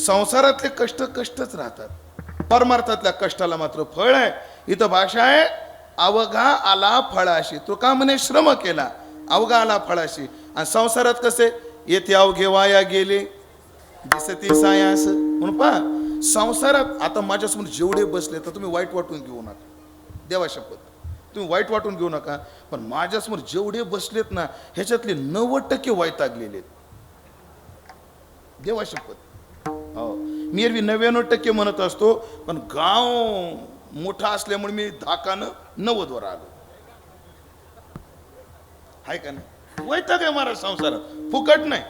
संसारातले कष्ट कष्टच राहतात, परमार्थातल्या कष्टाला मात्र फळ आहे. इथं भाषा आहे अवघा आला फळाशी. तो का म्हणे श्रम केला अवघा आला फळाशी. आणि संसारात कसे येथे अवघे वाया गेले दिसती सायास. म्हणून पहा संसारात आता माझ्यासमोर जेवढे बसले तर तुम्ही वाईट वाटून घेऊ नका, देवा शपथ तुम्ही वाईट वाटून घेऊ नका. पण माझ्यासमोर जेवढे बसलेत ना ह्याच्यातले 90% वैतागलेले देवा शपथ. हो मी एरवी 99% म्हणत असतो, पण गाव मोठा असल्यामुळे मी धाकानं 90 वर आलो. हाय का नाही? वैताग आहे महाराज संसारात, फुकट नाही.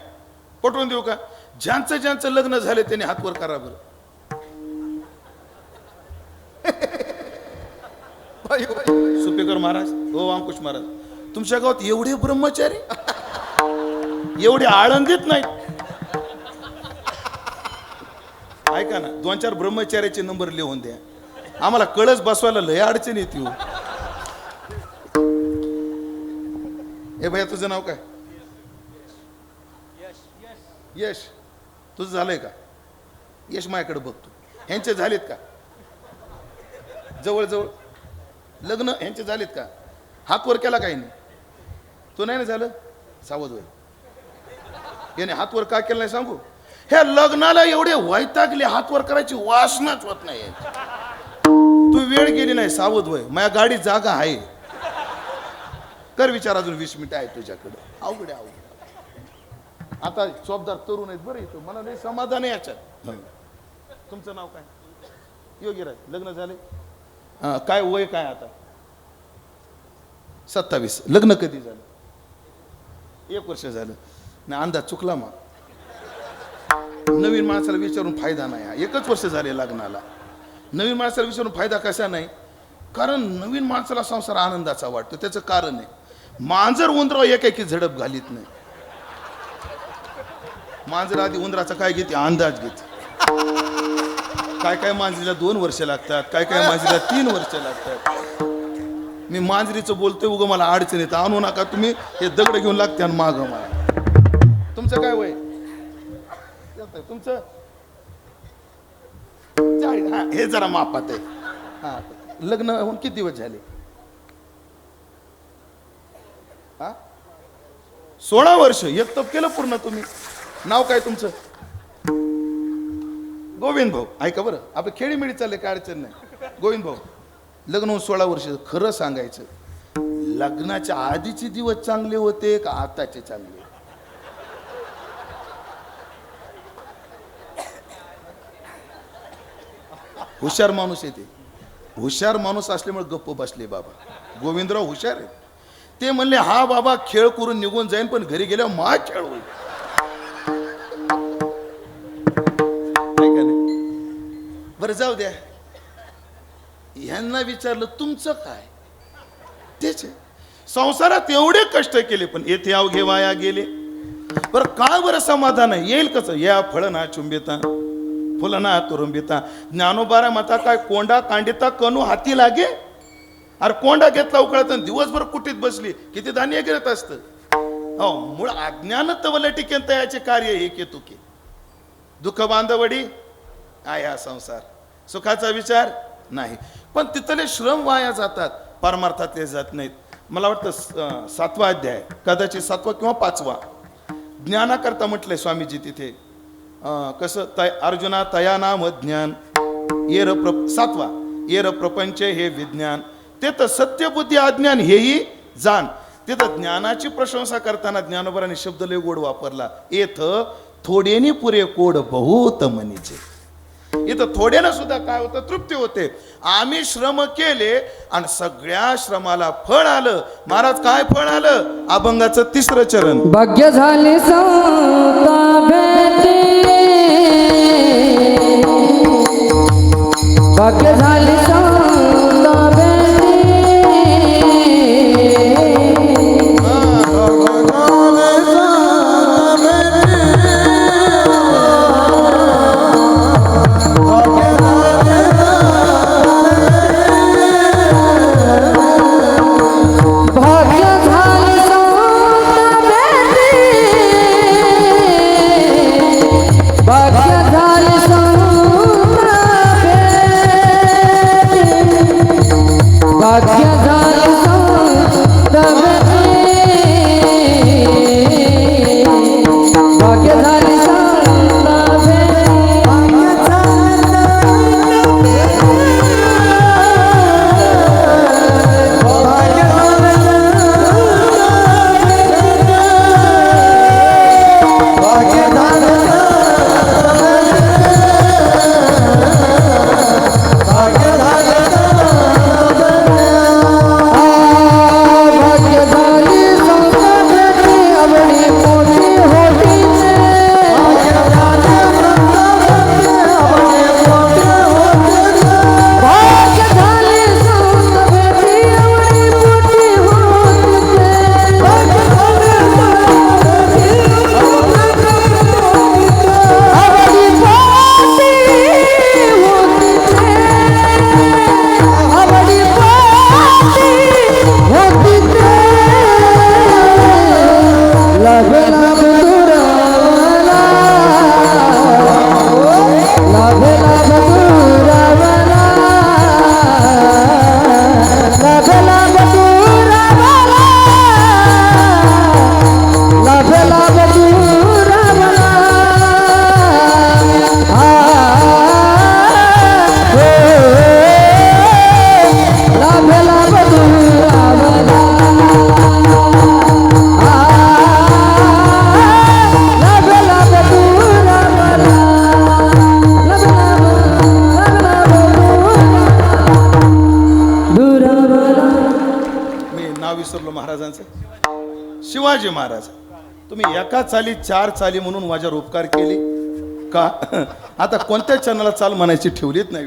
पटवून देऊ का? ज्यांचं ज्यांचं लग्न झाले त्यांनी हातवर करा बरं. सुपेकर महाराज, हो अंकुश महाराज, तुमच्या गावात एवढे ब्रह्मचारी एवढे आळंदीत नाहीत. ऐका ना 2-4 ब्रह्मचार्याचे नंबर लिहून द्या, आम्हाला कळस बसवायला लय अडचण येते. ए भैया तुझं नाव काय? यश. तुझं झालंय का? यश माझ्याकडे बघतो. ह्यांचे झालेत का जवळ लग्न? ह्यांचे झालेत का? हात वर केला काही नाही? तो नाही ना झालं? सावध होय. याने हात वर का केलं नाही सांगू? ह्या लग्नाला एवढे वैतागले हातवर करायची वासनाच होत नाही. तू वेळ गेली नाही, सावध होय. माझ्या गाडी जागा आहे, कर विचार. अजून 20 मिनिटं आहे तुझ्याकडे. अवघड अवघड. आता चोपदार तरुण आहेत बरं येतो, मला नाही समाधान आहे याच्यात. तुमचं नाव काय? योगीराज. लग्न झाले? काय वय काय आता? 27. लग्न कधी झालं? 1 वर्ष झालं. नाही अंदाज चुकला मग. नवीन माणसाला विचारून फायदा नाही. 1च वर्ष झाले लग्नाला. नवीन माणसाला विचारून फायदा कसा नाही? कारण नवीन माणसाला संसार आनंदाचा वाटतो. त्याचं कारण आहे मांजर उंदराव एकाएकी झडप घालीत नाही. मांजर आधी उंदराचा काय घेते? अंदाज घेते. काय मांजरीला 2 वर्ष लागतात, काय मांजरीला 3 वर्ष लागतात. मी मांजरीचं बोलतोय उगं मला अडचण येतं. आणू नका तुम्ही, हे दगड घेऊन लागते आणि माग मला. तुमचं काय वय? तुमचं 40. हा हे जरा मापात आहे. हा लग्न होऊन किती दिवस झाले? 16 वर्ष. एक तप केलं पूर्ण तुम्ही. नाव काय तुमचं? गोविंद भाऊ. ऐका बरं, आपलं खेळीमेळी चालले, काय अडचण नाही. गोविंद भाऊ लग्न होऊन 16 वर्ष. खरं सांगायचं लग्नाच्या आधीचे दिवस चांगले होते का आताचे चांगले? हुशार माणूस येते. हुशार माणूस असल्यामुळे गप्प बसले बाबा. गोविंदराव हुशार आहेत. ते म्हणले हा बाबा खेळ करून निघून जाईन, पण घरी गेल्यावर मा खेळ होईल. बरं जाऊ द्या. ह्यांना विचारलं तुमचं काय? तेच संसारात एवढे कष्ट केले पण येथे अवघे वाया गेले. बरं काय बरं समाधान आहे? येईल कसं? या फळना चुंबिता फुलना तुरुंबिता. ज्ञानोबारा मता काय कोंडा कांडिता कणू हाती लागे. अरे कोंडा घेतला उकळत दिवसभर कुटीत बसली, किती धान्य गिरत असतं. हो मूळ अज्ञान तवल टिकेन तयाचे कार्य हे केतुके. दुःख बांधवडी आहे हा संसार, सुखाचा विचार नाही. पण तिथले श्रम वाया जातात, परमार्थातले जात नाहीत. मला वाटतं 7वा अध्याय, कदाचित 7वा किंवा 5वा, ज्ञानाकरता म्हटलंय स्वामीजी तिथे. कसं अर्जुना तया नाम ज्ञान येर 7वा येर प्रपंच हे विज्ञान ते तर सत्यबुद्धी अज्ञान हेही जाण. तिथं ज्ञानाची प्रशंसा करताना ज्ञानोबराने शब्द लय गोड वापरला. येथ थोडेनी पुरे कोड बहुत मनीचे. इथं थोड्यानं सुद्धा काय होतं? तृप्ती होते. आम्ही श्रम केले आणि सगळ्या श्रमाला फळ आलं. महाराज काय फळ आलं? अभंगाचं 3रं चरण. भाग्य झाले सौता भेटे, भाग्य झाले सौता भेटे. भाग्य झाले शिवाजी महाराज, तुम्ही एका चाली 4 चाली म्हणून माझ्यावर उपकार केले का? आता कोणत्या चॅनलला चाल म्हणायची ठेवलीच नाही.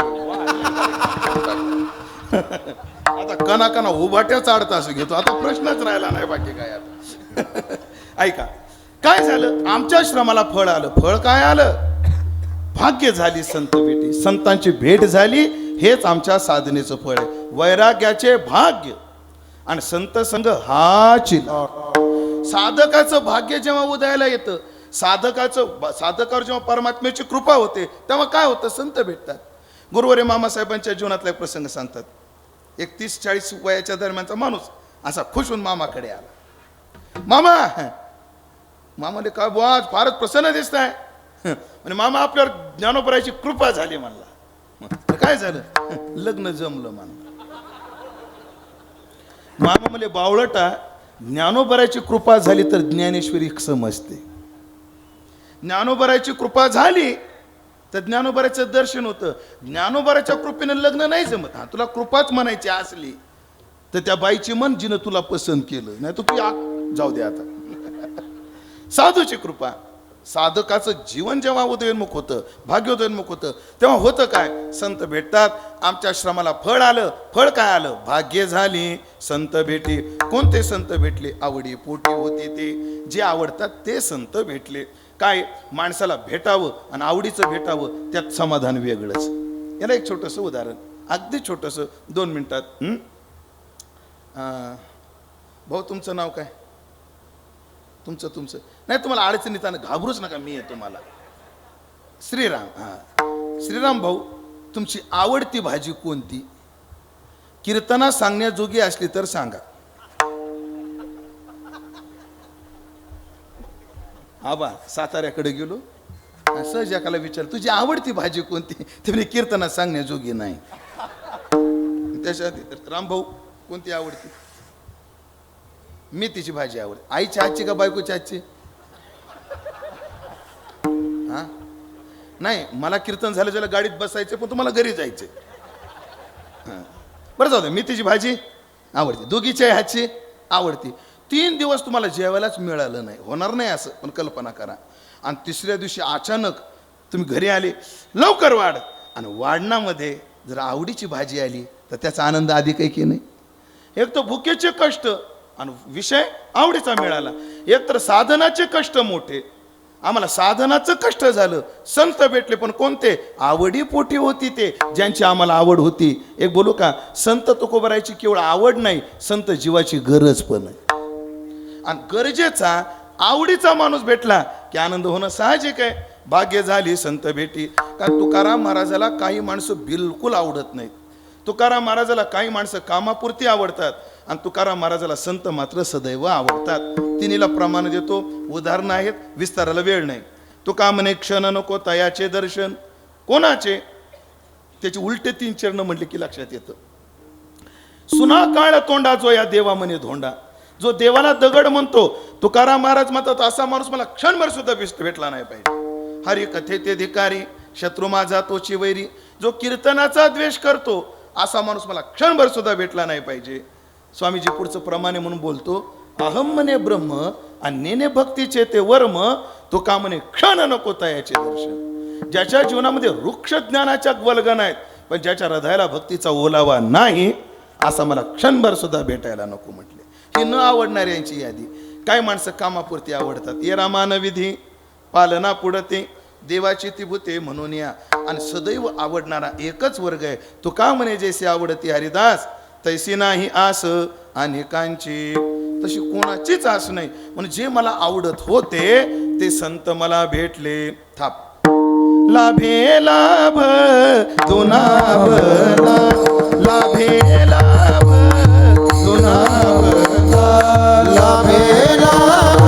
आता कना कना उभाट्या चाडता असं घेतो. आता प्रश्नच राहिला नाही बाकी काय. आता ऐका काय झालं, आमच्या श्रमाला फळ आलं. फळ काय आलं? भाग्य झाली संत भेटी, संतांची भेट झाली. हेच आमच्या साधनेचं फळ आहे. वैराग्याचे भाग्य आणि संत संग हाची लाड. साधकाचं भाग्य जेव्हा उदयाला येतं, साधकावर जेव्हा परमात्म्याची कृपा होते, तेव्हा काय होतं? संत भेटतात. गुरुवारी मामासाहेबांच्या जीवनातला एक प्रसंग सांगतात. एक 30-40 वयाच्या दरम्यानचा माणूस असा खुश होऊन मामाकडे आला. मामाने काय बुवा आज फारच प्रसन्न दिसत आहे. म्हणजे मामा आपल्यावर ज्ञानोबराची कृपा झाली म्हणला. काय झालं? लग्न जमलं म्हणलं. मामा म्हणले बावळटा, ज्ञानोबराची कृपा झाली तर ज्ञानेश्वरी समजते. ज्ञानोबराची कृपा झाली तर ज्ञानोबराचं दर्शन होतं. ज्ञानोबराच्या कृपेने लग्न नाही जमत. हा तुला कृपाच म्हणायची असली तर त्या बाईची मन जिनं तुला पसंत केलं, नाही तर तू जाऊ दे. आता साधूची कृपा. साधकाचं जीवन जेव्हा उदयोन्मुख होतं, भाग्योदयोन्मुख होतं, तेव्हा होतं काय? संत भेटतात. आमच्या श्रमाला फळ आलं. फळ काय आलं? भाग्य झाली संत भेटी. कोणते संत भेटले? आवडी पोटी होते ते. जे आवडतात ते संत भेटले. काय माणसाला भेटावं आणि आवडीचं भेटावं, त्यात समाधान वेगळंच. याला एक छोटंसं उदाहरण, अगदी छोटंसं, 2 मिनिटात. भाऊ तुमचं नाव काय? तुमचं नाही, तुम्हाला अडचणीत घाबरूच नका, मी आहे तुम्हाला. श्रीराम. श्रीराम भाऊ, तुमची आवडती भाजी कोणती? कीर्तना सांगण्याजोगी असली तर सांगा. आबा साताऱ्याकडे गेलो, सहज एकाला विचार तुझी आवडती भाजी कोणती? ते म्हणजे कीर्तना सांगण्याजोगी नाही. त्याच्यात रामभाऊ कोणती आवडती? मेथीची भाजी आवडते. आईच्या हातची का बायकोच्या हातची? हा नाही, मला कीर्तन झालं ज्याला गाडीत बसायचं, पण तुम्हाला घरी जायचे. बरं जाऊ दे, मेथीची भाजी आवडते. दोघीच्या हातची आवडती. 3 दिवस तुम्हाला जेवायलाच मिळालं नाही. होणार नाही असं, पण कल्पना करा. आणि 3ऱ्या दिवशी अचानक तुम्ही घरी आले, लवकर वाढ. आणि वाढणामध्ये जर आवडीची भाजी आली तर त्याचा आनंद आधी काही की नाही. एक तर भुकेचे कष्ट आणि विषय आवडीचा मिळाला. एक तर साधनाचे कष्ट मोठे, आम्हाला साधनाचं कष्ट झालं. संत भेटले, पण कोणते? आवडी पोटी होती ते, ज्यांची आम्हाला आवड होती. एक बोलू का, संत तुकोबारायची केवळ आवड नाही, संत जीवाची गरज पण आहे. आणि गरजेचा आवडीचा माणूस भेटला की आनंद होणं साहजिक आहे. भाग्य झाली संत भेटी. का तुकाराम महाराजाला काही माणसं बिलकुल आवडत नाहीत. तुकाराम महाराजाला काही माणसं कामापुरती आवडतात आणि तुकाराम महाराजाला संत मात्र सदैव आवडतात. तिन्हीला प्रमाण देतो, उदाहरणं आहेत, विस्ताराला वेळ नाही. तुका म्हणे क्षण नको तयाचे दर्शन. कोणाचे? त्याची उलटे 3 चरण म्हटले की लक्षात येतं. सुना काळ तोंडा जो या देवा म्हणे धोंडा. जो देवाला दगड म्हणतो, तुकाराम महाराज म्हणतात असा माणूस मला क्षणभर सुद्धा भेटला नाही पाहिजे. हरी कथेत अधिकारी, शत्रू माझा तोची वैरी. जो कीर्तनाचा द्वेष करतो असा माणूस मला क्षणभर सुद्धा भेटला नाही पाहिजे. स्वामीजी पुढचं प्रमाणे म्हणून बोलतो, अहम म्हणे ब्रह्म अन्यने भक्तीचे ते वर्म. तो का म्हणे क्षण नको तयाचे दर्शन. ज्याच्या जीवनामध्ये वृक्ष ज्ञानाच्या वल्गना आहेत, पण ज्याच्या हृदयाला भक्तीचा ओलावा नाही, असा मला क्षणभर सुद्धा भेटायला नको म्हटले. ही न आवडणाऱ्यांची यादी. काय माणसं कामापुरती आवडतात. ये रामान विधी पालना पुढते देवाची ती भूते म्हणून या. आणि सदैव आवडणारा एकच वर्ग आहे. तो का म्हणे जैसे आवडती हरिदास तैसी नाही आस अनेकांची. तशी कोणाचीच आस नाही. म्हणजे जे मला आवडत होते ते संत मला भेटले. थाप लाभे लाभ दुनावला, लाभे लाभ दुनावला, लाभे लाभ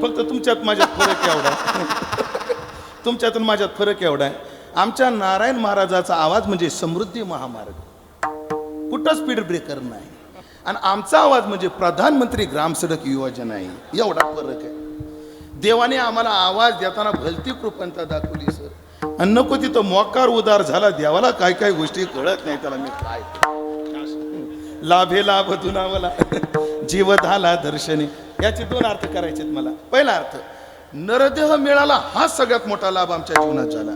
फक्त तुमच्यात माझ्यात फरक एवढा आहे. तुमच्यातून माझ्यात फरक एवढा आहे. आमच्या नारायण महाराजाचा आवाज म्हणजे समृद्धी महामार्ग, कुठं स्पीड ब्रेकर नाही. आणि आमचा आवाज म्हणजे प्रधानमंत्री ग्राम सडक योजना आहे. एवढा फरक आहे. देवाने आम्हाला आवाज देताना भलती कृपणता दाखवली सर. आणि नको तिथं मोकार उदार झाला. देवाला काय काय गोष्टी कळत नाही. त्याला मी काय लाभे लाभ दुनावला जीव झाला दर्शने. याचे दोन अर्थ करायचे मला. पहिला अर्थ, नरदेह मिळाला हा सगळ्यात मोठा लाभ आमच्या जीवनात झाला.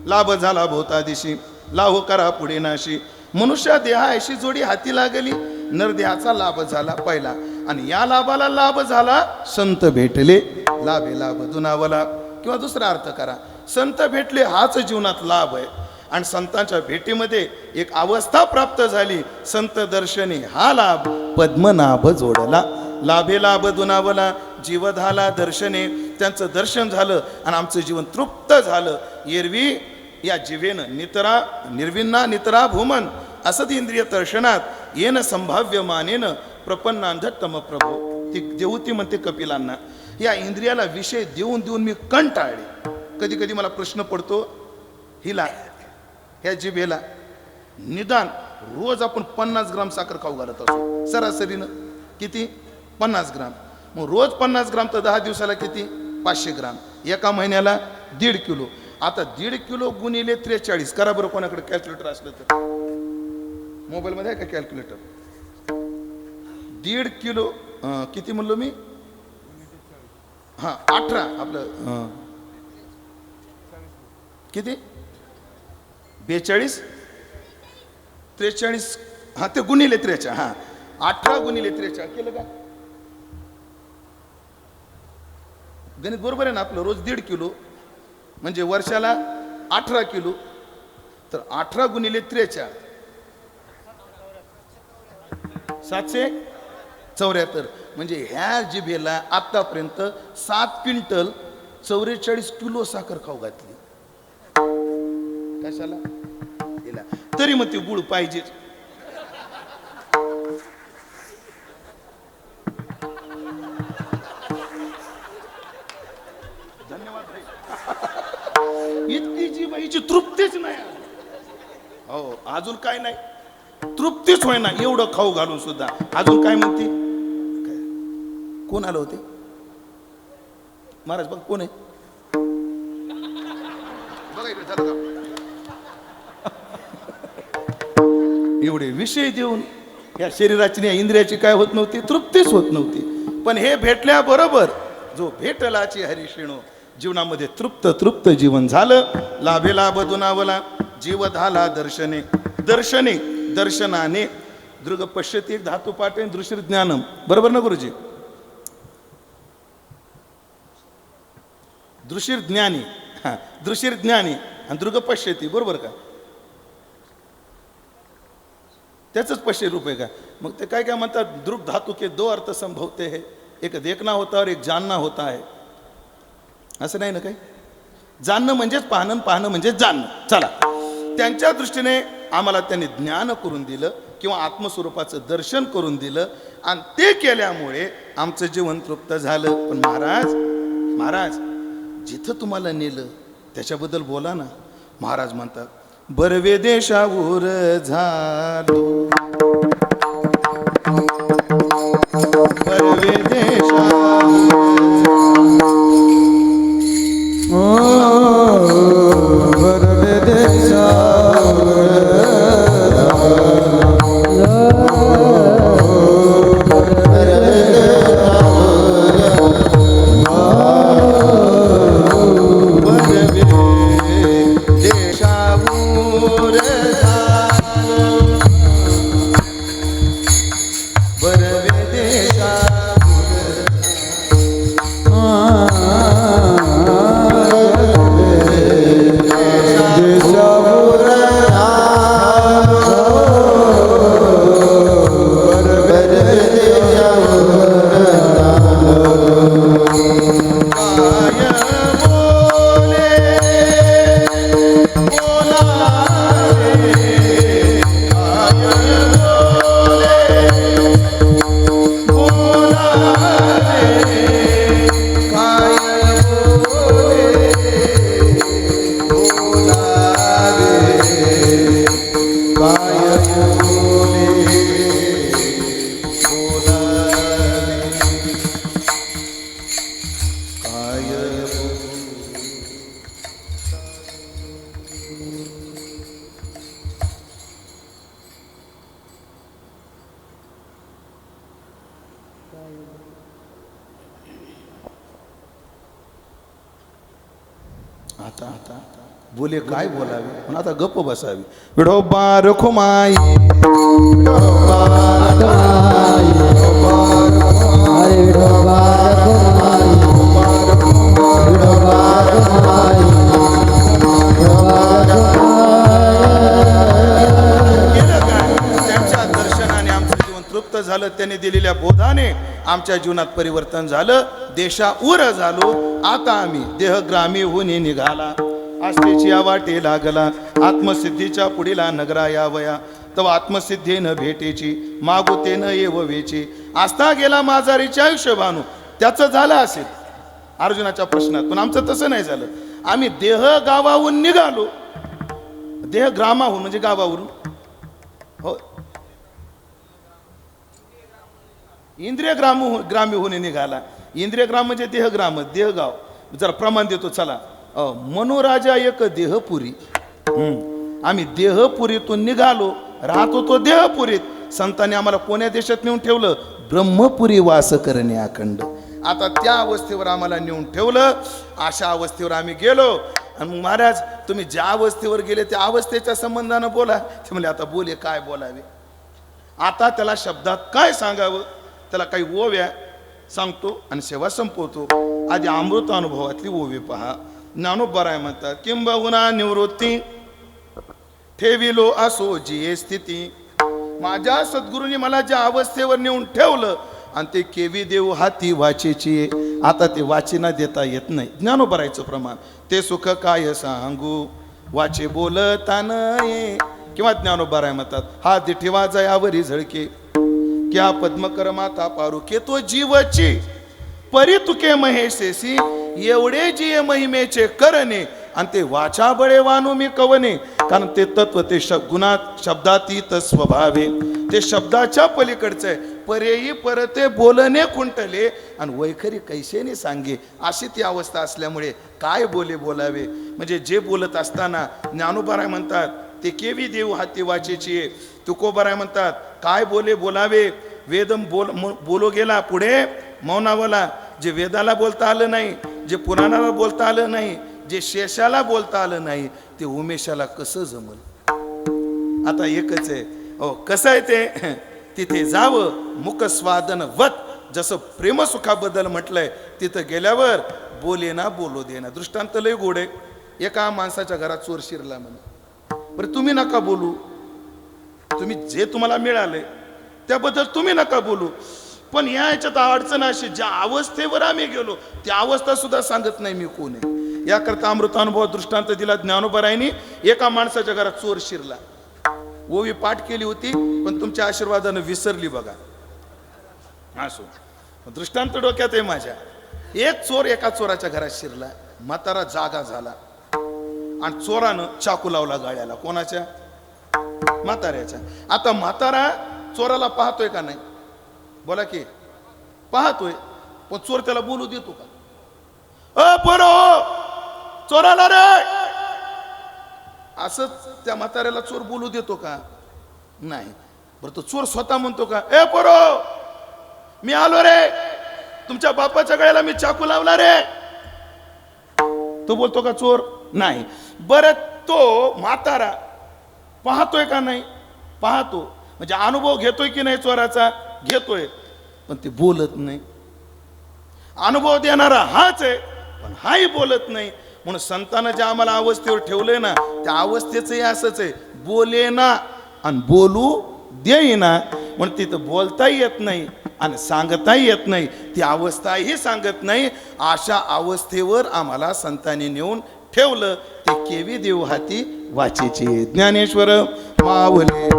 लाभ झाला भोवतादिशी, लाहो करा पुढे नाशी. मनुष्य देहाशी जोडी हाती लागली, नरदेहाचा लाभ झाला पहिला. आणि या लाभाला लाभ झाला संत भेटले, लाभे लाभ दुनावला. किंवा दुसरा अर्थ करा, संत भेटले हाच जीवनात लाभ आहे. आणि संतांच्या भेटीमध्ये एक अवस्था प्राप्त झाली, संत दर्शने हा लाभ पद्मनाभ जोडला. लाभे लाभ दुनावला, जीव झाला दर्शने. त्यांचं दर्शन झालं आणि आमचं जीवन तृप्त झालं. एरवी या जीवेनं नितरा निर्विन्ना नितरा भूमन असद इंद्रिय दर्शनात येन संभाव्य मानेन प्रपन्नांधत्तम प्रभो. ती देवती म्हणते कपिलांना, या इंद्रियाला विषय देऊन देऊन मी कंटाळले. कधी कधी मला प्रश्न पडतो, हिला ह्या जिभेला निदान रोज आपण 50 ग्राम साखर खाऊ घालत असतो सरासरीनं. किती? 50 ग्राम. मग रोज 50 ग्राम तर 10 दिवसाला किती? 500 ग्राम. एका महिन्याला 1.5 किलो. आता 1.5 किलो गुणिले 43 करा बरं. कोणाकडे कॅल्क्युलेटर असलं तर मोबाईलमध्ये आहे का कॅल्क्युलेटर? 1.5 किलो किती म्हणलो मी? हां 18 आपलं किती? 42 43 हां ते गुणिले 43. हां 18 गुणिले 43 केलं का? गणित बरोबर आहे ना आपलं? रोज 1.5 किलो म्हणजे वर्षाला 18 किलो. तर 18 गुणिले 43 774. म्हणजे ह्या जिभेला आतापर्यंत 7 क्विंटल 44 किलो साखर खाऊ घातली. कशाला? हिला. तरी मग ते गुळ पाहिजेच. धन्यवाद. इतकी जीभ हिची तृप्तीच नाही. हो अजून काय नाही, तृप्तीच होय ना एवढं खाऊ घालून सुद्धा. अजून काय म्हणते? कोण आलं होते महाराज? बघ कोण आहे बघा. एवढे विषय देऊन या शरीराची या इंद्रियाची काय होत नव्हती? तृप्तीच होत नव्हती. पण हे भेटल्याबरोबर जो भेटलाची हरिषिणो जीवनामध्ये तृप्त तृप्त जीवन झालं. लाभे लाभ दुनावला, जीव झाला दर्शने. दर्शने दर्शनाने दृग पश्यती एक धातू पाठ आहे. दृश्य ज्ञानम बरोबर ना गुरुजी? दृश्य ज्ञानी. हा दृश्य ज्ञानी आणि दृग पश्यती बरोबर का? त्याच पश्य रूप आहे का? मग ते काय काय म्हणतात? दृग धातु के 2 अर्थ संभवते है, एक देखना होता और एक जानना होता है. असं नाही ना काही? जाणणं म्हणजेच पाहणं, पाहणं म्हणजे जाणणं. चला, त्यांच्या दृष्टीने आम्हाला त्यांनी ज्ञान करून दिलं किंवा आत्मस्वरूपाचं दर्शन करून दिलं आणि ते केल्यामुळे आमचं जीवन तृप्त झालं. पण महाराज जिथं तुम्हाला नेलं त्याच्याबद्दल बोला ना. महाराज म्हणतात, बरवे देशावर झालो, बरवे काय आता आता बोले काय बोलावे पण आता गप्प बसावी. विठोबा रखुमाई हरे विठोबा रखुमाई, विठोबा रखुमाई, विठोबा रखुमाई. केलं काय? त्यांच्या दर्शनाने आमचं जीवन तृप्त झालं. त्यांनी दिलेल्या बोधाने आमच्या जीवनात परिवर्तन झालं. देशाऊर झालो. आता आम्ही देहग्रामी होऊन निघाला. आस्थेची या वाटे लागला. आत्मसिद्धीच्या पुढीला नगरा यावया. तव आत्मसिद्धी न भेटेची, मागू ते न येववेची. आस्था गेला माझारीच्या आयुष्य भानू. त्याचं झालं असेल अर्जुनाच्या प्रश्नात, पण आमचं तसं नाही झालं. आम्ही देह गावाहून निघालो. देह ग्रामाहून म्हणजे गावावरून, हो, इंद्रिय ग्रामी होणे निघाला. इंद्रिय ग्राम म्हणजे देहग्राम, देहगाव. जरा प्रमाण देतो चला. मनोराजा एक देहपुरी. आम्ही देहपुरीतून निघालो. राहतो तो देहपुरीत. संतांनी आम्हाला कोण्या देशात नेऊन ठेवलं? ब्रह्मपुरी वास करणे अखंड. आता त्या अवस्थेवर आम्हाला नेऊन ठेवलं. अशा अवस्थेवर आम्ही गेलो. आणि मग महाराज तुम्ही ज्या अवस्थेवर गेले त्या अवस्थेच्या संबंधानं बोला. ते म्हणले आता बोले काय बोलावे. आता त्याला शब्दात काय सांगावं, त्याला काही ओव्या सांगतो आणि सेवा संपवतो. आधी अमृत अनुभवातली ओवी पहा. ज्ञानोबराय म्हणतात, किंबहुना निवृत्ती ठेविलो असो जी स्थिती. माझ्या सद्गुरूंनी मला ज्या अवस्थेवर नेऊन ठेवलं आणि ते केवी देव हाती वाचेची. आता ते वाचेना देता येत नाही. ज्ञानोबरायचं प्रमाण ते सुख काय सांगू वाचे बोलता नये. किंवा ज्ञानोबराय म्हणतात, हा दिठेवा जयावरी झळके क्या पद्मकर माता पारुके तो जीवची परी तुके महेशेसी. एवढे जी महिमेचे करणे आणि ते वाचा बळे वानू मी कवने. कारण ते तत्व ते गुणात शब्दातीत स्वभावे. ते शब्दाच्या पलीकडचं आहे. परेही परते बोलणे खुंटले आणि वैखरी कैसेने सांगे. अशी ती अवस्था असल्यामुळे काय बोलावे. म्हणजे जे बोलत असताना ज्ञानोबराय म्हणतात ते केवी देव हाती वाचेची. तुकोबराय म्हणतात काय बोलावे. वेदम बोलो गेला पुढे मौनावला. जे वेदाला बोलता आलं नाही, जे पुराणाला बोलता आलं नाही, जे शेषाला बोलता आलं नाही, ते उमेशाला कसं जमल. आता एकच आहे, हो कसं आहे ते, तिथे जावं मुख स्वादन वत. जसं प्रेमसुखाबद्दल म्हटलंय तिथं गेल्यावर बोले ना बोलो दे ना. दृष्टांत लय गोड आहे. एका माणसाच्या घरात चोर शिरला म्हणे. बरं तुम्ही नका बोलू. तुम्ही जे तुम्हाला मिळाले त्याबद्दल तुम्ही नका बोलू. पण या ह्याच्यात अडचण अशी, ज्या अवस्थेवर आम्ही गेलो त्या अवस्था सुद्धा सांगत नाही मी कोण आहे. याकरता अमृतानुभव दृष्टांत दिला ज्ञानोबरायांनी. एका माणसाच्या घरात चोर शिरला. ओवी पाठ केली होती पण तुमच्या आशीर्वादानं विसरली बघा. असो, दृष्टांत डोक्यात आहे माझ्या. एक चोर एका चोराच्या घरात शिरला. म्हातारा जागा झाला आणि चोरानं चाकू लावला गाड्याला. कोणाच्या? म्हाताऱ्याच्या. आता म्हातारा चोराला पाहतोय का नाही? बोला की पाहतोय. पण चोर त्याला बोलू देतो का? पोरो चोराला रे असं त्या म्हाताऱ्याला चोर बोलू देतो का? नाही. बरं तो चोर स्वतः म्हणतो का, ए पोरो मी आलो रे, तुमच्या बापाच्या गळ्याला मी चाकू लावला रे? तो बोलतो का चोर? नाही. बरं तो म्हातारा पाहतोय का नाही? पाहतो. म्हणजे अनुभव घेतोय की नाही चोराचा? घेतोय. पण ते बोलत नाही. अनुभव देणारा हाच आहे पण हाही बोलत नाही. म्हणून संतांना ज्या आम्हाला अवस्थेवर ठेवलंय ना त्या अवस्थेचंही असंच आहे. बोले ना आणि बोलू देईना. म्हणून तिथं बोलताही येत नाही आणि सांगताही येत नाही. ती अवस्थाही सांगत नाही. अशा अवस्थेवर आम्हाला संतांनी नेऊन ठेवलं. ते केवी देव हाती वाचेची. ज्ञानेश्वर माऊली.